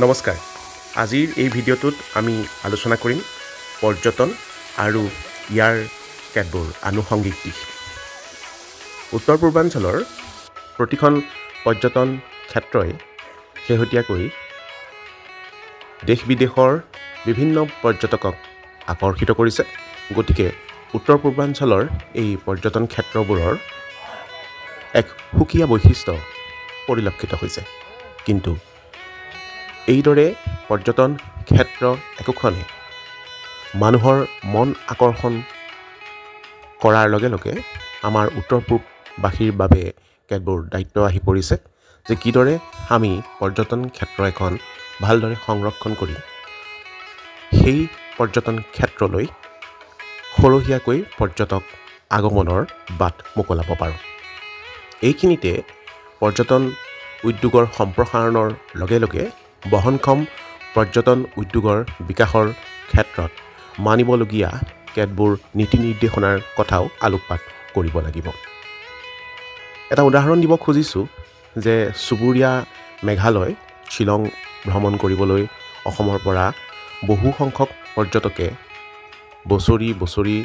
নমস্কাৰ। আজিৰ এই ভিডিঅ'টোত আমি আলোচনা কৰিম পৰ্যটন আৰু ইয়াৰ কেতবোৰ আনুষংগিক দিশ। উত্তৰ পূৰ্বাঞ্চলৰ প্ৰতিখন পৰ্যটন ক্ষেত্ৰই শেহতীয়াকৈ দেশ বিদেশৰ বিভিন্ন পৰ্যটকক আকৰ্ষিত কৰিছে। গতিকে উত্তৰ পূৰ্বাঞ্চলৰ এই পৰ্যটন ক্ষেত্ৰবোৰৰ এক সুকীয়া বৈশিষ্ট্য পৰিলক্ষিত হৈছে। কিন্তু এইদৰে পৰ্যটন ক্ষেত্ৰ একোখনে মানুহৰ মন আকৰ্ষণ কৰাৰ লগে লগে আমাৰ উত্তৰ পূববাসীৰ বাবে কেতবোৰ দায়িত্ব আহি পৰিছে যে কিদৰে আমি পৰ্যটন ক্ষেত্ৰ এখন ভালদৰে সংৰক্ষণ কৰি সেই পৰ্যটন ক্ষেত্ৰলৈ সৰহীয়াকৈ পৰ্যটক আগমনৰ বাট মোকলাব পাৰোঁ। এইখিনিতে পৰ্যটন উদ্যোগৰ সম্প্ৰসাৰণৰ লগে লগে বহনক্ষম পৰ্যটন উদ্যোগৰ বিকাশৰ ক্ষেত্ৰত মানিবলগীয়া কেতবোৰ নীতি নিৰ্দেশনাৰ কথাও আলোকপাত কৰিব লাগিব। এটা উদাহৰণ দিব খুজিছোঁ যে চুবুৰীয়া মেঘালয় শ্বিলং ভ্ৰমণ কৰিবলৈ অসমৰ পৰা বহু সংখ্যক পৰ্যটকে বছৰি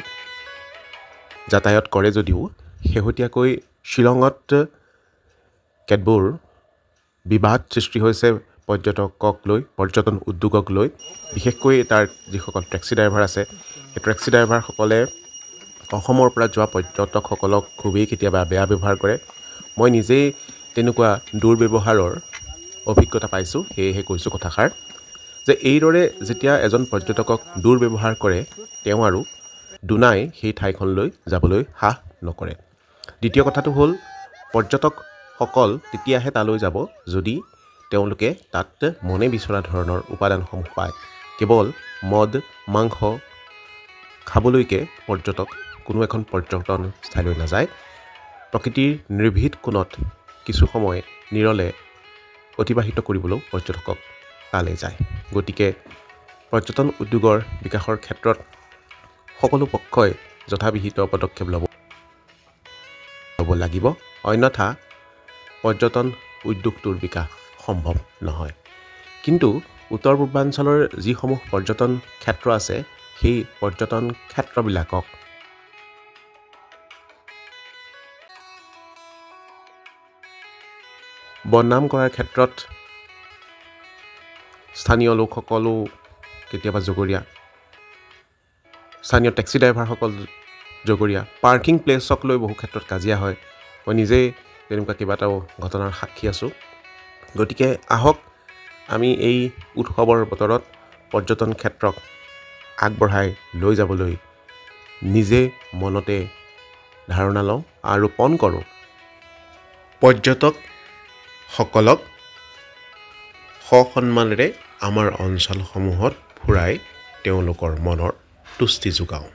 যাতায়াত কৰে যদিও শেহতীয়াকৈ শ্বিলঙত কেতবোৰ বিবাদ সৃষ্টি হৈছে পৰ্যটকক লৈ, পৰ্যটন উদ্যোগক লৈ। বিশেষকৈ তাৰ যিসকল টেক্সি ড্ৰাইভাৰ আছে, সেই টেক্সি ড্ৰাইভাৰসকলে অসমৰ পৰা যোৱা পৰ্যটকসকলক খুবেই কেতিয়াবা বেয়া ব্যৱহাৰ কৰে। মই নিজেই তেনেকুৱা দুৰ্ব্যৱহাৰৰ অভিজ্ঞতা পাইছোঁ, সেয়েহে কৈছোঁ কথাষাৰ যে এইদৰে যেতিয়া এজন পৰ্যটকক দুৰ্ব্যৱহাৰ কৰে তেওঁ আৰু দুনাই সেই ঠাইখনলৈ যাবলৈ সাহ নকৰে। দ্বিতীয় কথাটো হ'ল পৰ্যটকসকল তেতিয়াহে তালৈ যাব যদি তেওঁলোকে তাত মনে বিচৰা ধৰণৰ উপাদানসমূহ পায়। কেৱল মদ মাংস খাবলৈকে পৰ্যটক কোনো এখন পৰ্যটন স্থানলৈ নাযায়। প্ৰকৃতিৰ নিৰ্ভীত কোণত কিছু সময় নিৰলে অতিবাহিত কৰিবলৈও পৰ্যটকক তালৈ যায়। গতিকে পৰ্যটন উদ্যোগৰ বিকাশৰ ক্ষেত্ৰত সকলো পক্ষই যথাবিহিত পদক্ষেপ ল'ব লাগিব, অন্যথা পৰ্যটন উদ্যোগটোৰ বিকাশ সম্ভৱ নহয়। কিন্তু উত্তৰ পূৰ্বাঞ্চলৰ যিসমূহ পৰ্যটন ক্ষেত্ৰ আছে সেই পৰ্যটন ক্ষেত্ৰবিলাকক বদনাম কৰাৰ ক্ষেত্ৰত স্থানীয় লোকসকলো কেতিয়াবা জগৰীয়া, স্থানীয় টেক্সি ড্ৰাইভাৰসকল জগৰীয়া, পাৰ্কিং প্লেচক লৈ বহু ক্ষেত্ৰত কাজিয়া হয়। মই নিজেই তেনেকুৱা কেইবাটাও ঘটনাৰ সাক্ষী আছোঁ। গতিকে আহক আমি এই উৎসৱৰ বতৰত পৰ্যটন ক্ষেত্ৰক আগবঢ়াই লৈ যাবলৈ নিজে মনতে ধাৰণা লওঁ আৰু পণ কৰোঁ পৰ্যটকসকলক সসন্মানেৰে আমাৰ অঞ্চলসমূহত ফুৰাই তেওঁলোকৰ মনৰ তুষ্টি যোগাওঁ।